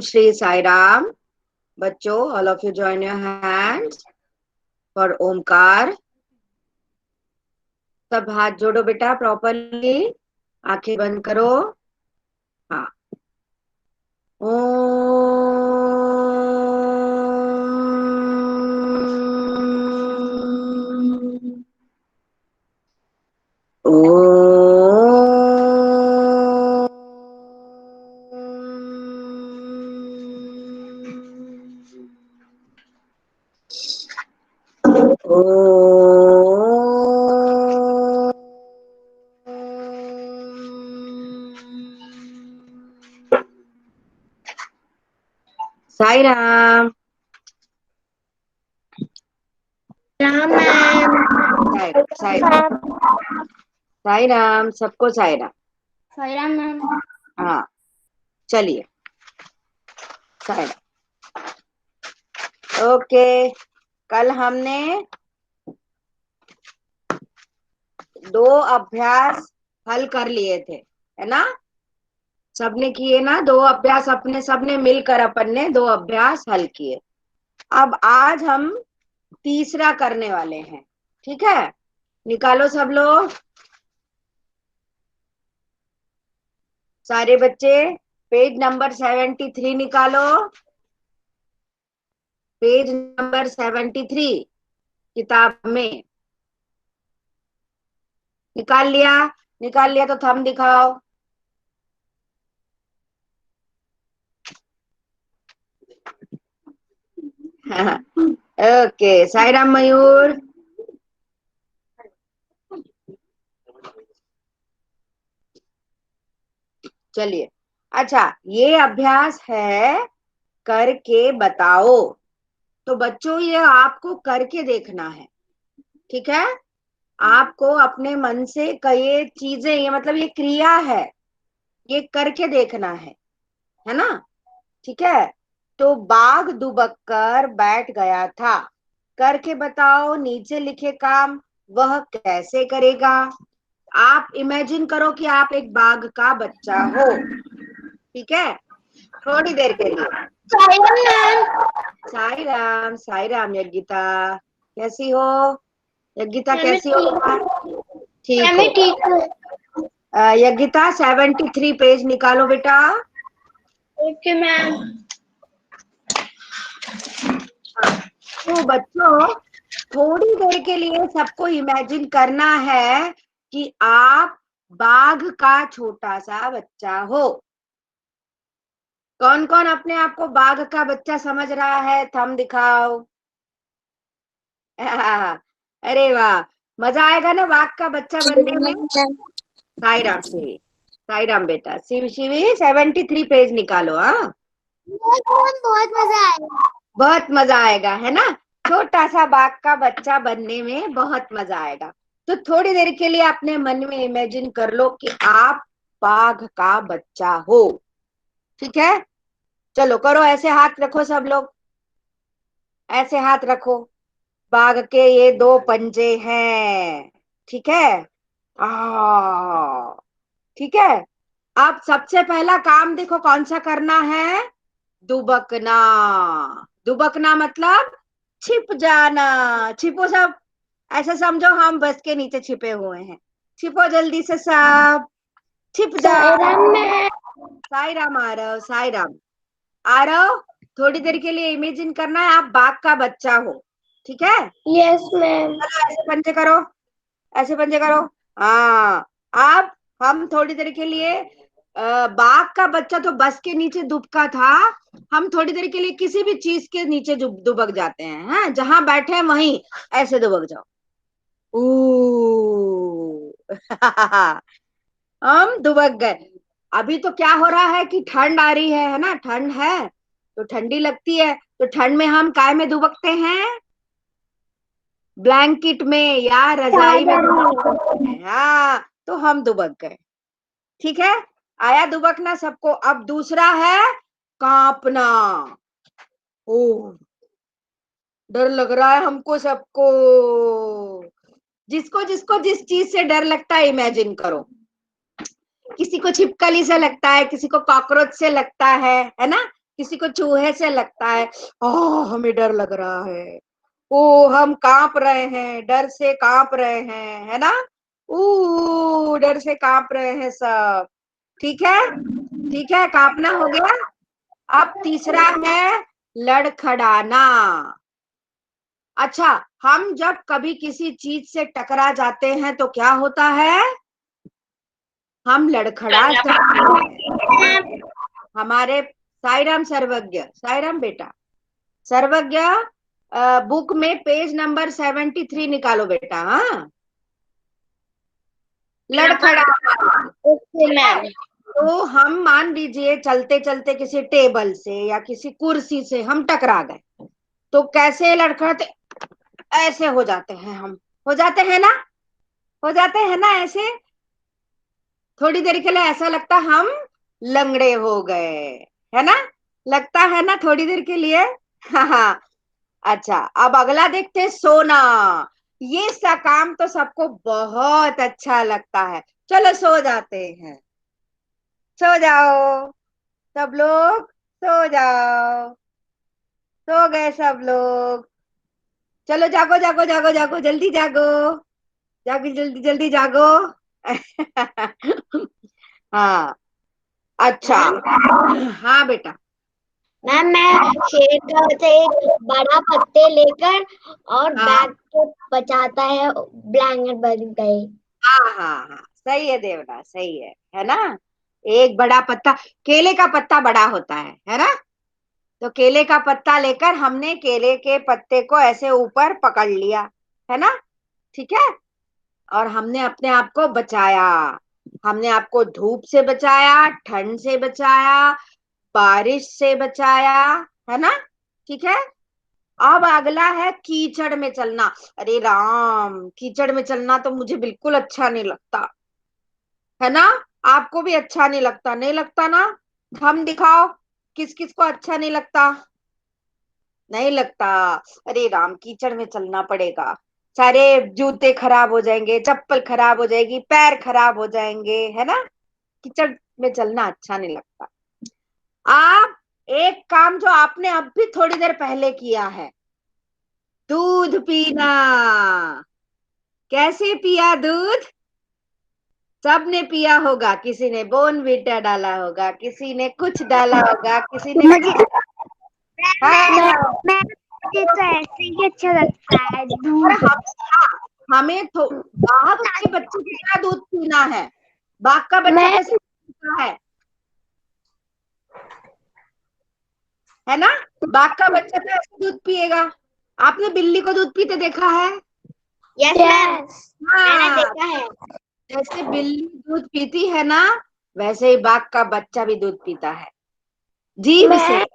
Shri Sai Ram. बच्चों, all of you join your hands for Omkar. सब हाथ जोड़ो बेटा प्रॉपरली, आंखें बंद करो. हाँ. साई राम. राम मैम. साई राम. साई राम. सबको साई राम. साई राम मैम. हाँ, चलिए. साई राम. ओके. कल हमने 2 अभ्यास हल कर लिए थे, है ना. सबने किए ना 2 अभ्यास, अपने सबने मिलकर अपन ने 2 अभ्यास हल किए. अब आज हम तीसरा करने वाले हैं. ठीक है, निकालो सब लोग. सारे बच्चे पेज नंबर 73 निकालो. पेज नंबर 73 किताब में. निकाल लिया? निकाल लिया तो थंब दिखाओ. ओके. साई राम मयूर. चलिए. अच्छा, ये अभ्यास है करके बताओ. तो बच्चों ये आपको करके देखना है. ठीक है, आपको अपने मन से कई चीजें, ये मतलब ये क्रिया है, ये करके देखना है ना. ठीक है. तो बाघ दुबक कर बैठ गया था. करके बताओ. नीचे लिखे काम वह कैसे करेगा. आप इमेजिन करो कि आप एक बाघ का बच्चा हो. ठीक है, थोड़ी देर के लिए. साई राम मैम. साई राम. साई राम. यज्ञिता कैसी हो? यज्ञिता मैं कैसी हो? ठीक मैं हो? ठीक हूँ. यज्ञिता 73 पेज निकालो बेटा. Okay ma'am. तो बच्चों, थोड़ी देर के लिए सबको इमेजिन करना है कि आप बाघ का छोटा सा बच्चा हो. कौन कौन अपने आप को बाघ का बच्चा समझ रहा है? थंब दिखाओ. अरे वाह, मजा आएगा ना बाघ का बच्चा बनने में. साई राम. शिवी. साई राम बेटा. शिवी 73 पेज निकालो. हाँ, बहुत मजा आया. बहुत मजा आएगा, है ना. छोटा सा बाघ का बच्चा बनने में बहुत मजा आएगा. तो थोड़ी देर के लिए अपने मन में इमेजिन कर लो कि आप बाघ का बच्चा हो. ठीक है, चलो करो. ऐसे हाथ रखो सब लोग. ऐसे हाथ रखो. बाघ के ये 2 पंजे हैं. ठीक है. आ ठीक है. अब सबसे पहला काम देखो कौन सा करना है. दुबकना. दुबकना मतलब छिप जाना. छिपो सब. ऐसा समझो हम बस के नीचे छिपे हुए हैं. छिपो जल्दी से सब. छिप साई राम जाओ. मैम. साई राम. आ रहा हो? साई राम. आ रहा हो? थोड़ी देर के लिए इमेजिन करना है आप बाघ का बच्चा हो. ठीक है, यस मैम. चलो ऐसे पंजे करो. ऐसे पंजे करो. हाँ. अब हम थोड़ी देर के लिए बाघ का बच्चा तो बस के नीचे दुबका था. हम थोड़ी देर के लिए किसी भी चीज के नीचे दुबक जाते हैं. हाँ, जहां बैठे हैं वहीं ऐसे दुबक जाओ. हम दुबक गए. अभी तो क्या हो रहा है कि ठंड आ रही है ना. ठंड है तो ठंडी लगती है. तो ठंड में हम काय में दुबकते हैं? ब्लैंकेट में या रजाई में दुबकते हैं. हाँ, तो हम दुबक गए. ठीक है, आया दुबकना सबको. अब दूसरा है कांपना. ओ, डर लग रहा है हमको सबको. जिसको जिसको जिस चीज से डर लगता है इमेजिन करो. किसी को छिपकली से लगता है, किसी को कॉकरोच से लगता है ना. किसी को चूहे से लगता है, ओह हमें डर लग रहा है, ओ हम कांप रहे हैं, डर से कांप रहे हैं, है ना। ऊ डर से कांप रहे हैं सब। ठीक है, ठीक है, कांपना हो गया। अब तीसरा है लड़खड़ाना। अच्छा, हम जब कभी किसी चीज से टकरा जाते हैं तो क्या होता है, हम लड़खड़ा जाते हैं। हमारे साईराम सर्वज्ञ, साईराम बेटा सर्वज्ञ, बुक में पेज नंबर 73 निकालो बेटा। हाँ, लड़खड़ा। Okay ma'am. तो हम मान लीजिए चलते चलते किसी टेबल से या किसी कुर्सी से हम टकरा गए, तो कैसे लड़खड़ाते, ऐसे हो जाते हैं हम, हो जाते हैं ना, हो जाते हैं ना ऐसे। थोड़ी देर के लिए ऐसा लगता हम लंगड़े हो गए, है ना, लगता है ना थोड़ी देर के लिए। हाँ हाँ। अच्छा, अब अगला देखते हैं, सोना। ये सा काम तो सबको बहुत अच्छा लगता है। चलो सो जाते हैं, सो जाओ सब लोग, सो जाओ, सो गए सब लोग। चलो जागो जागो जागो जागो, जल्दी जागो, जागो जल्दी जल्दी जागो। हाँ। अच्छा। मैम, हाँ बेटा। मैम मैं शेर का से एक बड़ा पत्ते लेकर और हाँ बैग को बचाता है, ब्लैंकेट बन गई। हाँ हाँ हाँ, सही है देवना, सही है ना। एक बड़ा पत्ता, केले का पत्ता बड़ा होता है ना। तो केले का पत्ता लेकर हमने केले के पत्ते को ऐसे ऊपर पकड़ लिया, है ना। ठीक है, और हमने अपने आप को बचाया। हमने आपको धूप से बचाया, ठंड से बचाया, बारिश से बचाया, है ना। ठीक है। अब अगला है कीचड़ में चलना। अरे राम, कीचड़ में चलना तो मुझे बिल्कुल अच्छा नहीं लगता, है ना। आपको भी अच्छा नहीं लगता, नहीं लगता ना। हम दिखाओ, किस किस को अच्छा नहीं लगता, नहीं लगता। अरे राम, कीचड़ में चलना पड़ेगा, सारे जूते खराब हो जाएंगे, चप्पल खराब हो जाएगी, पैर खराब हो जाएंगे, है ना। कीचड़ में चलना अच्छा नहीं लगता। आप एक काम जो आपने अब भी थोड़ी देर पहले किया है, दूध पीना। कैसे पिया दूध, सबने पिया होगा, किसी ने बोर्नवीटा डाला होगा, किसी ने कुछ डाला होगा, किसी ने मुझे कुछ। हाँ। मैं मुझे तो ऐसे ही अच्छा लगता है और दूध। हमें तो बाघ के बच्चे की तरह दूध पीना है। बाघ का बच्चा मैं कैसे पीता है ना। बाघ का बच्चा तो ऐसे दूध पिएगा। आपने बिल्ली को दूध पीते देखा है। यस मैम, मैंने हाँ, देखा है। जैसे बिल्ली दूध पीती है ना, वैसे ही बाघ का बच्चा भी दूध पीता है, जीभ से। मैं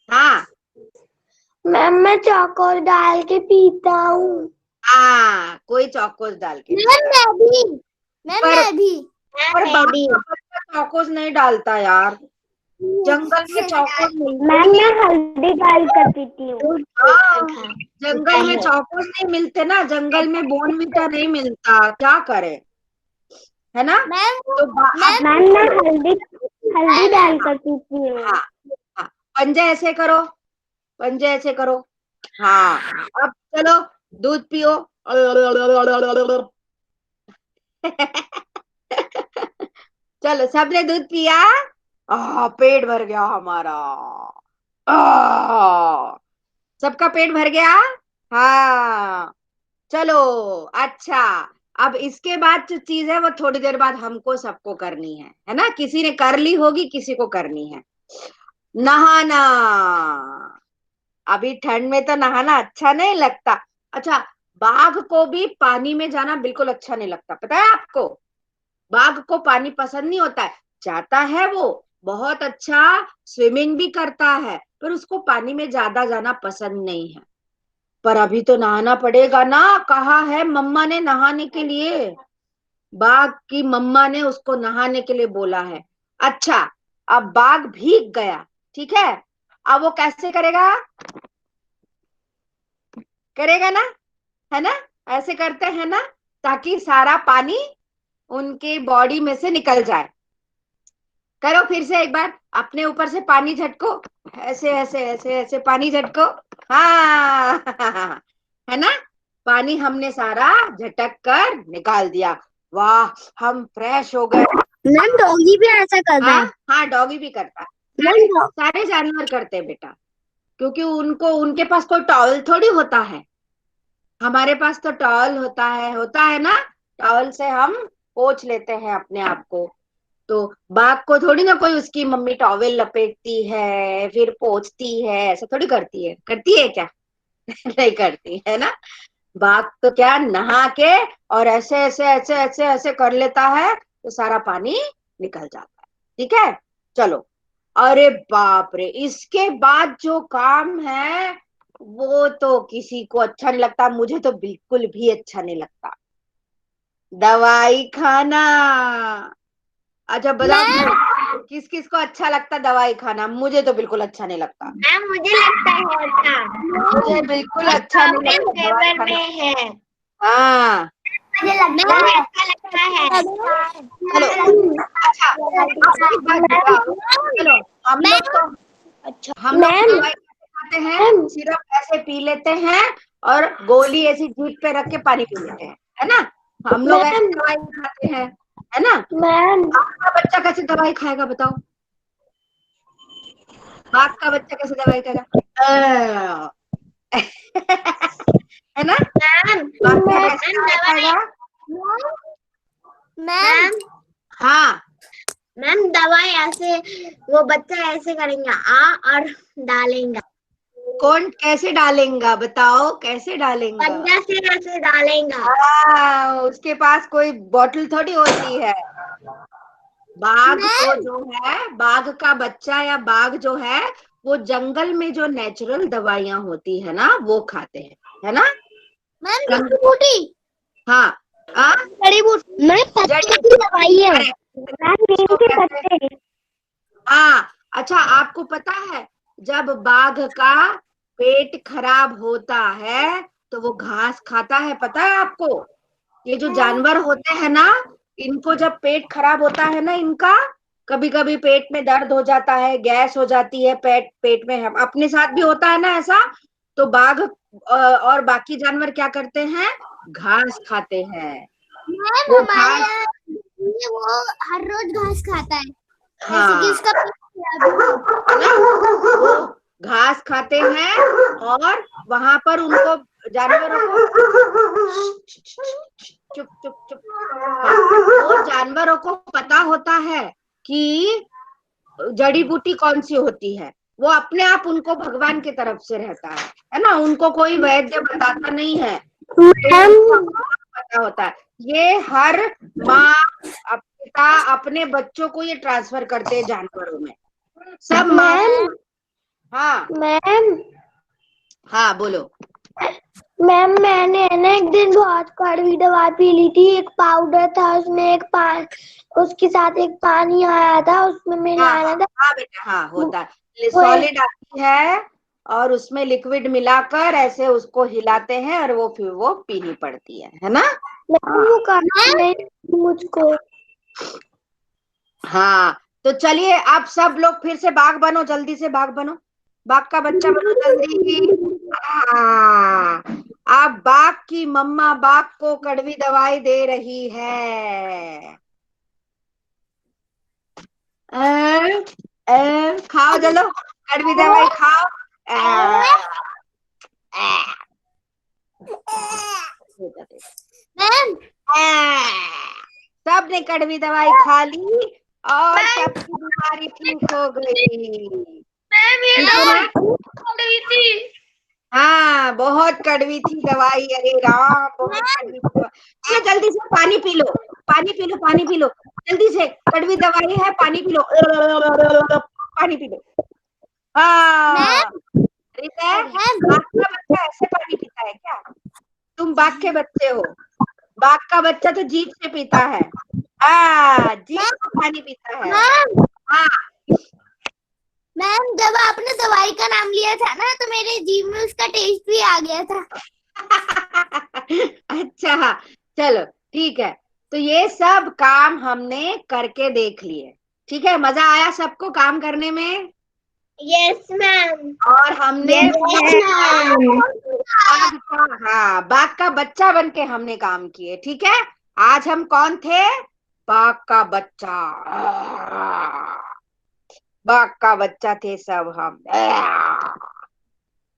हाँ मैं चौकोर डाल के पीता हूँ। हाँ, कोई चौकोस डाल के मैम पीता है। मैं भी, मैम पर मैं भी, पर मैं बाघ भी। का बच्चा चौकोस नहीं डालता यार, जंगल में चौकोस मिलते मैम नहीं मैं है। हल्दी डाल कर पीती हूँ। हाँ, होता जंगल में है। चौकोस नहीं मिलते ना, जंगल में बोर्नवीटा नहीं मिलता, क्या करे, है ना। मैम तो अब मैम मैं हल्दी हल्दी डाल कर पीती हूँ। हाँ हाँ, पंजे ऐसे करो, पंजे ऐसे करो। हाँ, अब चलो दूध पियो। चलो, सबने दूध पिया। पेट भर गया हमारा। सबका पेट भर गया। हाँ, चलो। अच्छा, अब इसके बाद जो चीज है वो थोड़ी देर बाद हमको सबको करनी है ना। किसी ने कर ली होगी, किसी को करनी है, नहाना। अभी ठंड में तो नहाना अच्छा नहीं लगता। अच्छा, बाघ को भी पानी में जाना बिल्कुल अच्छा नहीं लगता, पता है आपको। बाघ को पानी पसंद नहीं होता है, जाता है वो, बहुत अच्छा स्विमिंग भी करता है, पर उसको पानी में ज्यादा जाना पसंद नहीं है। पर अभी तो नहाना पड़ेगा ना, कहा है मम्मा ने नहाने के लिए, बाघ की मम्मा ने उसको नहाने के लिए बोला है। अच्छा, अब बाघ भीग गया, ठीक है। अब वो कैसे करेगा, करेगा ना, है ना, ऐसे करते हैं ना, ताकि सारा पानी उनके बॉडी में से निकल जाए। करो फिर से एक बार, अपने ऊपर से पानी झटको, ऐसे ऐसे ऐसे ऐसे पानी झटको। हाँ है ना, पानी हमने सारा झटक कर निकाल दिया। वाह, हम फ्रेश हो गए। मैम डॉगी भी ऐसा करता हाँ है। हाँ, डॉगी भी करता है, सारे मैम सारे जानवर करते हैं बेटा, क्योंकि उनको, उनके पास कोई टॉवल थोड़ी होता है। हमारे पास तो टॉवल होता है ना, टॉवल से हम पोंछ लेते हैं अपने आप को। तो बाघ को थोड़ी ना कोई उसकी मम्मी टॉवेल लपेटती है फिर पोंछती है, ऐसा थोड़ी करती है क्या? नहीं करती है ना। बाघ तो क्या, नहा के और ऐसे ऐसे ऐसे ऐसे ऐसे कर लेता है, तो सारा पानी निकल जाता है। ठीक है, चलो। अरे बाप रे, इसके बाद जो काम है वो तो किसी को अच्छा नहीं लगता, मुझे तो बिल्कुल भी अच्छा नहीं लगता, दवाई खाना। अच्छा बताओ, किस किस को अच्छा लगता दवाई खाना? मुझे तो बिल्कुल अच्छा नहीं लगता, मैम मुझे लगता है अच्छा। मुझे बिल्कुल अच्छा नहीं अपने लगता दवाई फेवर खाना। में है। हाँ, मुझे लगता है अच्छा लगता है। चलो। अच्छा, आप एक बात बताओ, चलो, हम लोग तो अच्छा हम लोग तो मैम। दवाई खाते हैं, सिर्फ ऐसे पी लेते हैं और गोली ऐसी जीभ पे रख के पानी पी लेते हैं, है ना। हम लोग ऐसे मैम दवाई खाते हैं, है ना। मैम आपका बच्चा कैसे दवाई खाएगा बताओ? बाप का बच्चा कैसे दवाई खाएगा? अ, है ना, मैम बाप का मैम कैसे दवाई दवाई। खाएगा? मैम हाँ, मैम दवाई ऐसे, वो बच्चा ऐसे करेंगे आ और डालेंगे, कौन कैसे डालेगा बताओ, कैसे डालेगा? पंजा से ऐसे डालेंगे। हाँ, उसके पास कोई बोतल थोड़ी होती है। बाघ तो मैम जो है, बाघ का बच्चा या बाघ जो है, वो जंगल में जो नेचुरल दवाइयां होती है ना वो खाते हैं, है ना। मैम जंग, जड़ी बूटी। हाँ, हाँ, जड़ी बूटी मैम जड़ी पत्ते की बूटी, दवाई है। अरे मैम नीम इसको के कहते हैं। पत्ते। हाँ, अच्छा, आपको पता है, जब बाघ का पेट खराब होता है तो वो घास खाता है, पता है आपको? ये जो जानवर होते हैं ना, इनको जब पेट खराब होता है ना इनका, कभी कभी पेट में दर्द हो जाता है, गैस हो जाती है, पेट पेट में, हम अपने साथ भी होता है ना ऐसा, तो बाघ और बाकी जानवर क्या करते हैं? घास खाते हैं। मैम वो हमारे घास, यहाँ ये वो हर रोज घास खाता है, ऐसे कि हाँ, उसका पेट खराब नहीं हो। है ना, वो घास खाते हैं और वहां पर उनको, जानवरों को, चुप चुप चुप, हाँ, वो जानवरों को पता होता है कि जड़ी बूटी कौन सी होती है, वो अपने आप उनको भगवान की तरफ से रहता है ना, उनको कोई वैद्य बताता नहीं है, तो मैम उनको पता होता है। ये हर माँ, पिता अपने बच्चों को ये ट्रांसफर करते हैं जानवरों में, सब माँ। मैम हाँ मैम हाँ, बोलो। मैम मैंने है ना एक दिन बहुत कड़वी दवा पी ली थी, एक पाउडर था उसमें एक उसके साथ एक पानी आया था उसमें हाँ हाँ मिलाना था। हाँ बेटा, हाँ वो होता है, वो सॉलिड आती है और उसमें लिक्विड मिलाकर ऐसे उसको हिलाते हैं और वो फिर वो पीनी पड़ती है ना। मैम हाँ वो काम नहीं मुझको। हाँ, तो चलिए आप सब लोग फिर से बाघ बनो, जल्दी से बाघ बनो, बाघ का बच्चा बनो जल्दी। हाँ, अब बाघ की मम्मा बाघ को कड़वी दवाई दे रही है। खाओ चलो, कड़वी दवाई खाओ। मैम सबने कड़वी दवाई खा ली और सबकी बीमारी ठीक हो गई। मैम ये ठीक है तो ना। कड़वी थी। हाँ, बहुत कड़वी थी दवाई, अरे राम, बहुत मैम कड़वी थी दवाई। चलो जल्दी से पानी पी लो, पानी पी लो, पानी पी लो, जल्दी से, कड़वी दवाई है, पानी पी लो, पानी पी लो। हाँ, मैम ठीक है। बाघ का बच्चा ऐसे पानी पीता है क्या? तुम बाघ के बच्चे हो, बाघ का बच्चा तो जीभ से पीता है, जीभ मैम से पानी पीता है। मैम हाँ मैम जब आपने दवाई का नाम लिया था ना तो मेरे जीभ में उसका टेस्ट भी आ गया था। अच्छा, चलो ठीक है, तो ये सब काम हमने करके देख लिए, ठीक है, मजा आया सबको काम करने में? Yes ma'am. और हमने यस मैम। बाघ का, हाँ, बाघ का बच्चा बन के हमने काम किए। ठीक है, आज हम कौन थे? बाघ का बच्चा। बाघ का बच्चा थे सब हम।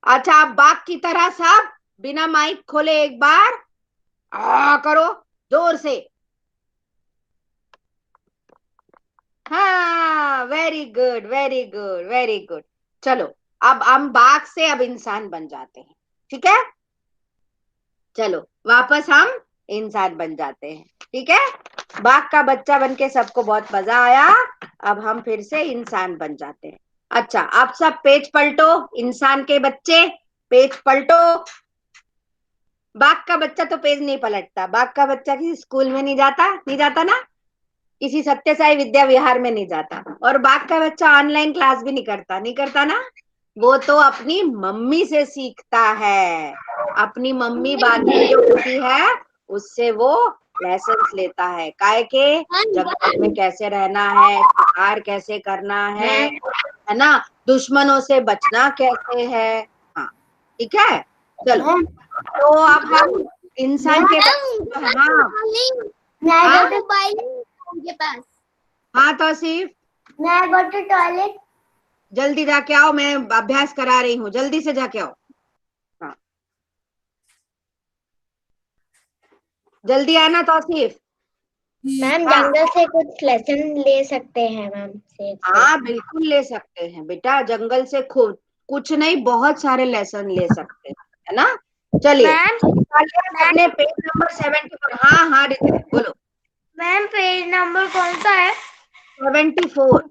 अच्छा, आप बाघ की तरह सब बिना माइक खोले एक बार करो, जोर से। हाँ, very good, very good, very good. चलो, अब हम बाघ से अब इंसान बन जाते हैं। ठीक है, चलो वापस हम इंसान बन जाते हैं। ठीक है, बाघ का बच्चा बन के सबको बहुत मजा आया। अब हम फिर से इंसान बन जाते हैं। अच्छा, आप सब पेज पलटो, इंसान के बच्चे पेज पलटो। बाघ का बच्चा तो पेज नहीं पलटता, बाघ का बच्चा किसी स्कूल में नहीं जाता, नहीं जाता ना, किसी सत्य साई विद्या विहार में नहीं जाता, और बाघ का बच्चा ऑनलाइन क्लास भी नहीं करता, नहीं करता ना। वो तो अपनी मम्मी से सीखता है, अपनी मम्मी बाघिन जो होती है उससे वो लेसन्स लेता है, काय के जंगल में कैसे रहना है, शिकार कैसे करना है ना, दुश्मनों से बचना कैसे है। हाँ, ठीक है, चलो, तो अब हम इंसान के बच्चे, हाँ हाँ उनके पास। हाँ, तौसीफ मैं गो टू टॉयलेट। जल्दी जाके आओ, मैं अभ्यास करा रही हूँ, जल्दी से जाके आओ। हाँ, जल्दी आना तौसीफ। मैम हाँ जंगल से कुछ लेसन ले सकते हैं मैम से। हाँ, बिल्कुल ले सकते हैं बेटा, जंगल से खुद कुछ नहीं, बहुत सारे लेसन ले सकते हैं, है ना। चलिए, मैम निकालिए मैम सबने पेज नंबर 74। हाँ हाँ रितिक, बोलो। मैम पेज नंबर कौन सा है? 74।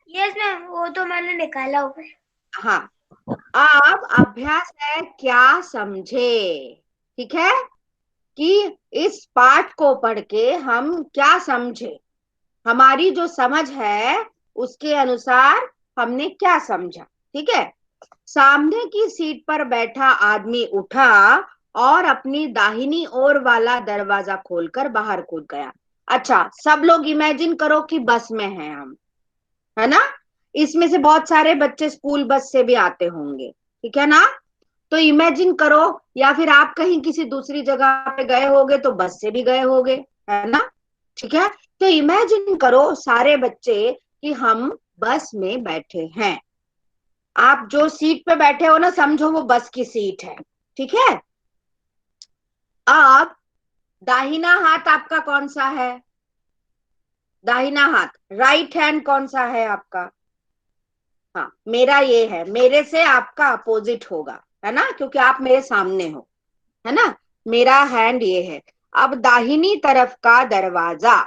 यस मैम, वो तो मैंने निकाला हुआ है। हाँ, अब अभ्यास है क्या समझे। ठीक है, कि इस पाठ को पढ़ के हम क्या समझे, हमारी जो समझ है उसके अनुसार हमने क्या समझा। ठीक है, सामने की सीट पर बैठा आदमी उठा और अपनी दाहिनी ओर वाला दरवाजा खोलकर बाहर कूद गया। अच्छा, सब लोग इमेजिन करो कि बस में हैं हम, है ना। इसमें से बहुत सारे बच्चे स्कूल बस से भी आते होंगे, ठीक है ना। तो इमेजिन करो, या फिर आप कहीं किसी दूसरी जगह पे गए होगे तो बस से भी गए होगे, है ना। ठीक है, तो इमेजिन करो सारे बच्चे कि हम बस में बैठे हैं। आप जो सीट पे बैठे हो ना, समझो वो बस की सीट है। ठीक है, अब दाहिना हाथ आपका कौन सा है? दाहिना हाथ, राइट हैंड कौन सा है आपका? हाँ, मेरा ये है, मेरे से आपका अपोजिट होगा, है ना, क्योंकि आप मेरे सामने हो, है ना। मेरा हैंड ये है। अब दाहिनी तरफ का दरवाजा,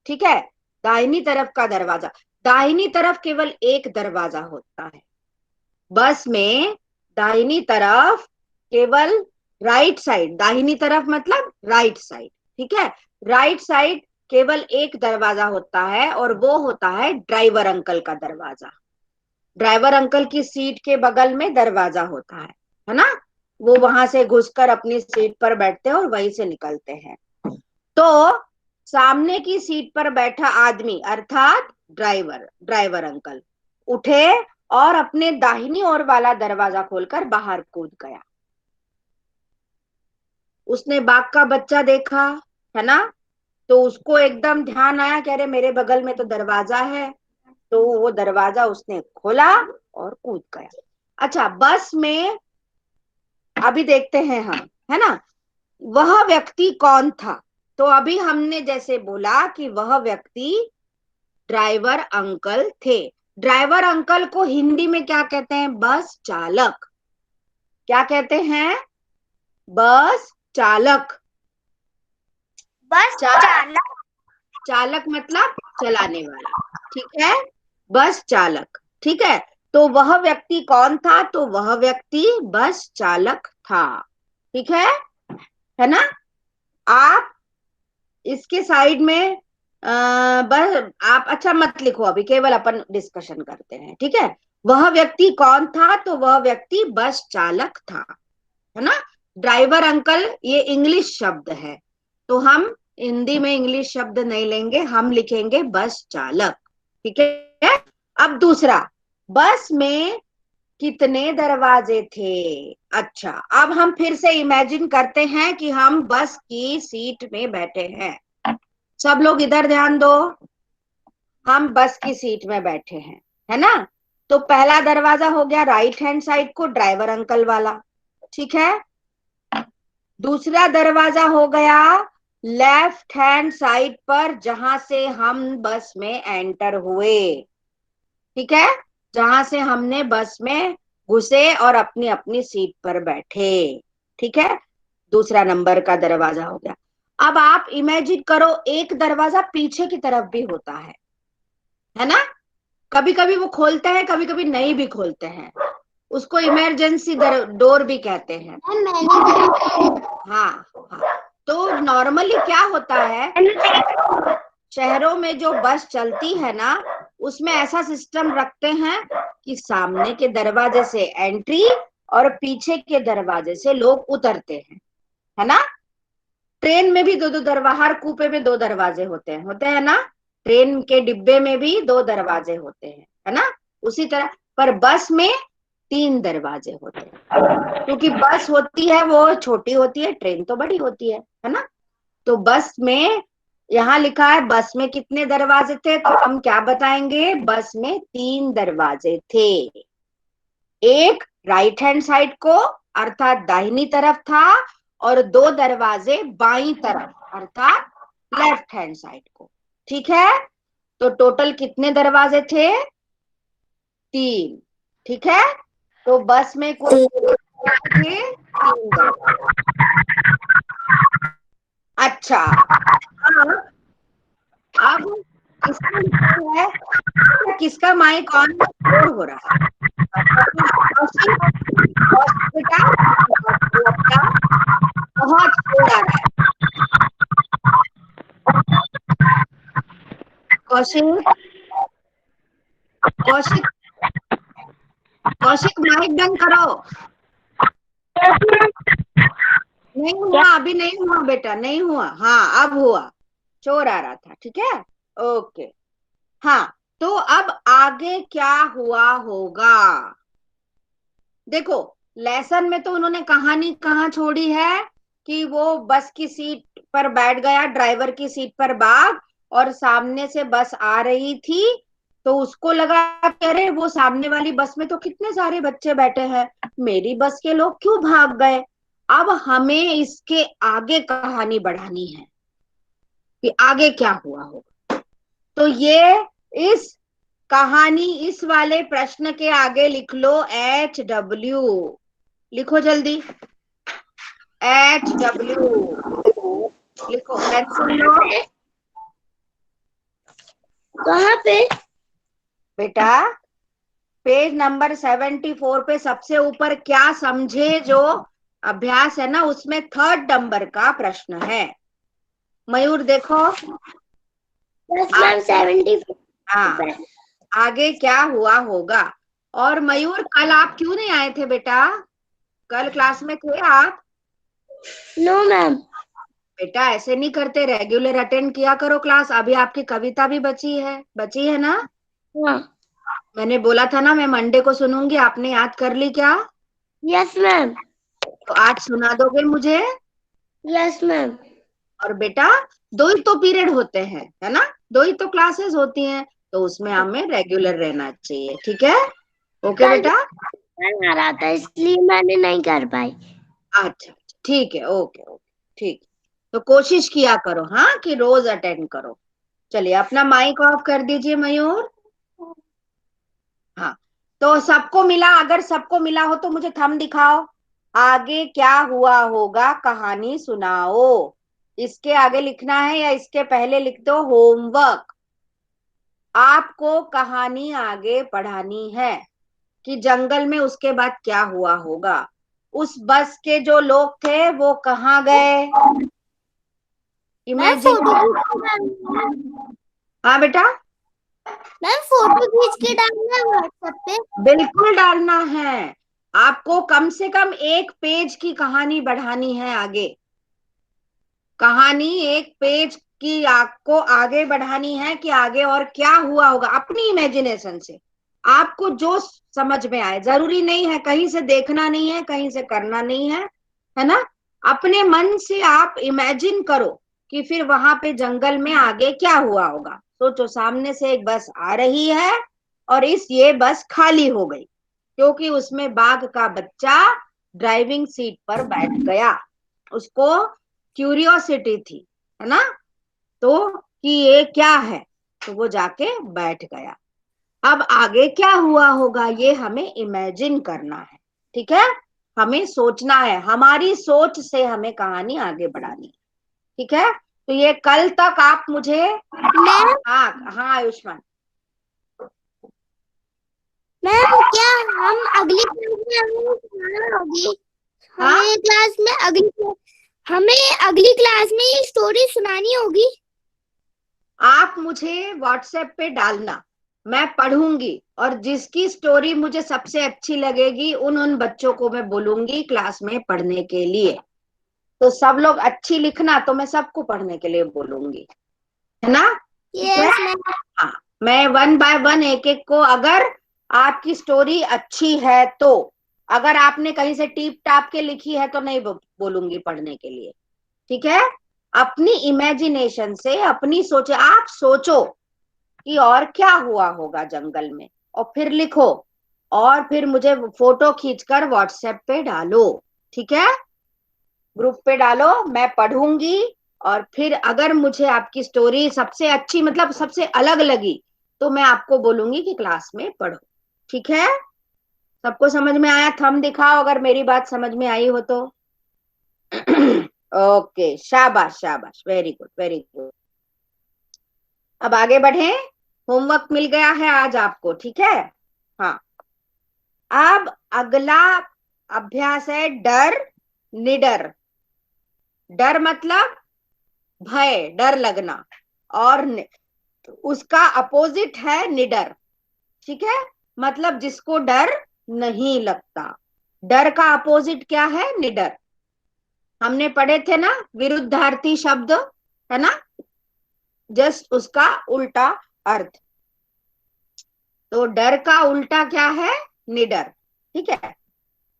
ठीक है, दाहिनी तरफ का दरवाजा, दाहिनी तरफ केवल एक दरवाजा होता है बस में। दाहिनी तरफ केवल, राइट साइड, दाहिनी तरफ मतलब राइट साइड, ठीक है, राइट साइड केवल एक दरवाजा होता है, और वो होता है ड्राइवर अंकल का दरवाजा। ड्राइवर अंकल की सीट के बगल में दरवाजा होता है ना। वो वहां से घुसकर अपनी सीट पर बैठते हैं और वहीं से निकलते हैं। तो सामने की सीट पर बैठा आदमी अर्थात ड्राइवर, ड्राइवर अंकल उठे और अपने दाहिनी ओर वाला दरवाजा खोलकर बाहर कूद गया। उसने बाघ का बच्चा देखा, है ना, तो उसको एकदम ध्यान आया कि अरे मेरे बगल में तो दरवाजा है, तो वो दरवाजा उसने खोला और कूद गया। अच्छा, बस में अभी देखते हैं हम, है ना, वह व्यक्ति कौन था। तो अभी हमने जैसे बोला कि वह व्यक्ति ड्राइवर अंकल थे। ड्राइवर अंकल को हिंदी में क्या कहते हैं? बस चालक। क्या कहते हैं? बस चालक। बस चालक। चालक मतलब चलाने वाला, ठीक है, बस चालक। ठीक है, तो वह व्यक्ति कौन था? तो वह व्यक्ति बस चालक था। ठीक है ना। आप इसके साइड में बस आप अच्छा मत लिखो, अभी केवल अपन डिस्कशन करते हैं। ठीक है, वह व्यक्ति कौन था? तो वह व्यक्ति बस चालक था, है ना। ड्राइवर अंकल ये इंग्लिश शब्द है, तो हम हिंदी में इंग्लिश शब्द नहीं लेंगे, हम लिखेंगे बस चालक। ठीक है। अब दूसरा, बस में कितने दरवाजे थे? अच्छा, अब हम फिर से इमेजिन करते हैं कि हम बस की सीट में बैठे हैं। सब लोग इधर ध्यान दो, हम बस की सीट में बैठे हैं, है ना। तो पहला दरवाजा हो गया राइट हैंड साइड को, ड्राइवर अंकल वाला, ठीक है। दूसरा दरवाजा हो गया लेफ्ट हैंड साइड पर, जहां से हम बस में एंटर हुए, ठीक है, जहां से हमने बस में घुसे और अपनी अपनी सीट पर बैठे, ठीक है। दूसरा नंबर का दरवाजा हो गया। अब आप इमेजिन करो, एक दरवाजा पीछे की तरफ भी होता है ना। कभी कभी वो खोलते हैं, कभी कभी नहीं भी खोलते हैं, उसको इमरजेंसी डोर भी कहते हैं। हाँ हाँ। तो नॉर्मली क्या होता है, शहरों में जो बस चलती है ना, उसमें ऐसा सिस्टम रखते हैं कि सामने के दरवाजे से एंट्री और पीछे के दरवाजे से लोग उतरते हैं, है ना। ट्रेन में भी दो दो दरवाजे, हर कूपे में दो दरवाजे होते हैं ना। ट्रेन के डिब्बे में भी दो दरवाजे होते हैं, है ना। उसी तरह पर बस में तीन दरवाजे होते हैं, क्योंकि बस होती है वो छोटी होती है, ट्रेन तो बड़ी होती है ना। तो बस में, यहाँ लिखा है बस में कितने दरवाजे थे, तो हम क्या बताएंगे, बस में तीन दरवाजे थे। एक राइट हैंड साइड को अर्थात दाहिनी तरफ था, और दो दरवाजे बाईं तरफ अर्थात लेफ्ट हैंड साइड को, ठीक है। तो टोटल कितने दरवाजे थे, तीन, ठीक है। तो बस में कुल थे तीन दरवाजे। अच्छा, हाँ, अब इसमें लिखा है किसका माइक ऑन हो रहा है। कौशिक, कौशिक बेटा, आपका बहुत शोर आ रहा है। कौशिक, कौशिक, कौशिक माइक बंद करो। नहीं हुआ, अभी नहीं हुआ बेटा, नहीं हुआ। हाँ, अब हुआ, शोर आ रहा था, ठीक है। ओके। हाँ, तो अब आगे क्या हुआ होगा, देखो। लेसन में तो उन्होंने कहानी कहाँ छोड़ी है कि वो बस की सीट पर बैठ गया, ड्राइवर की सीट पर बाग, और सामने से बस आ रही थी, तो उसको लगा कि अरे वो सामने वाली बस में तो कितने सारे बच्चे बैठे हैं, मेरी बस के लोग क्यों भाग गए। अब हमें इसके आगे कहानी बढ़ानी है कि आगे क्या हुआ होगा। तो ये इस कहानी, इस वाले प्रश्न के आगे लिख लो HW, लिखो जल्दी, HW लिखो, पेंसिल लो। कहाँ पे? बेटा पेज नंबर 74 पे सबसे ऊपर क्या समझे जो अभ्यास है ना, उसमें थर्ड नंबर का प्रश्न है। मयूर देखो, बस मैम 74। हाँ, आगे क्या हुआ होगा। और मयूर, कल आप क्यों नहीं आए थे बेटा, कल क्लास में थे आप? No ma'am. बेटा ऐसे नहीं करते, रेगुलर अटेंड किया करो क्लास। अभी आपकी कविता भी बची है ना। हाँ। मैंने बोला था ना मैं मंडे को सुनूंगी, आपने याद कर ली क्या? Yes ma'am. तो आज सुना दोगे मुझे? Yes ma'am. और बेटा दो ही तो पीरियड होते हैं, है ना, दो ही तो क्लासेस होती हैं, तो उसमें हमें रेगुलर रहना चाहिए, ठीक है। ओके कल बेटा। आ रहा था इसलिए मैंने नहीं कर पाई। अच्छा, ठीक है, ओके ओके, ठीक। तो कोशिश किया करो हाँ कि रोज अटेंड करो। चलिए अपना माइक ऑफ कर दीजिए मयूर। हाँ, तो सबको मिला, अगर सबको मिला हो तो मुझे थंब दिखाओ। आगे क्या हुआ होगा कहानी सुनाओ, इसके आगे लिखना है या इसके पहले लिख दो होमवर्क। आपको कहानी आगे पढ़ानी है कि जंगल में उसके बाद क्या हुआ होगा, उस बस के जो लोग थे वो कहाँ गए, मैम इमेजिन। फोटो खींच के डालना है। हाँ बेटा, मैम फोटो खींच के डालना है व्हाट्सएप पे। बिल्कुल डालना है। आपको कम से कम एक पेज की कहानी बढ़ानी है आगे, कहानी एक पेज की आपको आगे बढ़ानी है कि आगे और क्या हुआ होगा, अपनी इमेजिनेशन से आपको जो समझ में आए। जरूरी नहीं है, कहीं से देखना नहीं है, कहीं से करना नहीं है ना। अपने मन से आप इमेजिन करो कि फिर वहां पे जंगल में आगे क्या हुआ होगा। सोचो, सामने से एक बस आ रही है और ये बस खाली हो गई क्योंकि उसमें बाघ का बच्चा ड्राइविंग सीट पर बैठ गया। उसको क्यूरियोसिटी थी, है ना, तो कि ये क्या है, तो वो जाके बैठ गया। अब आगे क्या हुआ होगा ये हमें इमेजिन करना है, ठीक है। हमें सोचना है, हमारी सोच से हमें कहानी आगे बढ़ानी है, ठीक है। तो ये कल तक आप मुझे, मैम हाँ हाँ आयुष्मान, मैम क्या हम अगली क्लास में हमें सुनाना होगी? हाँ हमें अगली क्लास में ये स्टोरी सुनानी होगी। आप मुझे व्हाट्सएप पे डालना, मैं पढ़ूंगी और जिसकी स्टोरी मुझे सबसे अच्छी लगेगी उन उन बच्चों को मैं बोलूंगी क्लास में पढ़ने के लिए। तो सब लोग अच्छी लिखना, तो मैं सबको पढ़ने के लिए बोलूंगी, है ना, ठीक है। Yes ma'am. हाँ, मैं 1 बाय 1 एक एक को, अगर आपकी स्टोरी अच्छी है तो, अगर आपने कहीं से टीप टाप के लिखी है तो नहीं बोलूंगी पढ़ने के लिए, ठीक है। अपनी इमेजिनेशन से, अपनी सोचे, आप सोचो कि और क्या हुआ होगा जंगल में, और फिर लिखो, और फिर मुझे फोटो खींचकर व्हाट्सएप पे डालो, ठीक है। ग्रुप पे डालो, मैं पढ़ूंगी। और फिर अगर मुझे आपकी स्टोरी सबसे अच्छी, मतलब सबसे अलग लगी, तो मैं आपको बोलूंगी कि क्लास में पढ़ो, ठीक है। सबको समझ में आया? थंब दिखाओ अगर मेरी बात समझ में आई हो तो। ओके, शाबाश शाबाश, वेरी गुड वेरी गुड। अब आगे बढ़े, होमवर्क मिल गया है आज आपको, ठीक है। हाँ, अब अगला अभ्यास है डर निडर। डर मतलब भय, डर लगना, और उसका अपोजिट है निडर, ठीक है। मतलब जिसको डर नहीं लगता। डर का अपोजिट क्या है? निडर। हमने पढ़े थे ना, विरुद्धार्थी शब्द, है ना, जस्ट उसका उल्टा अर्थ। तो डर का उल्टा क्या है? निडर, ठीक है।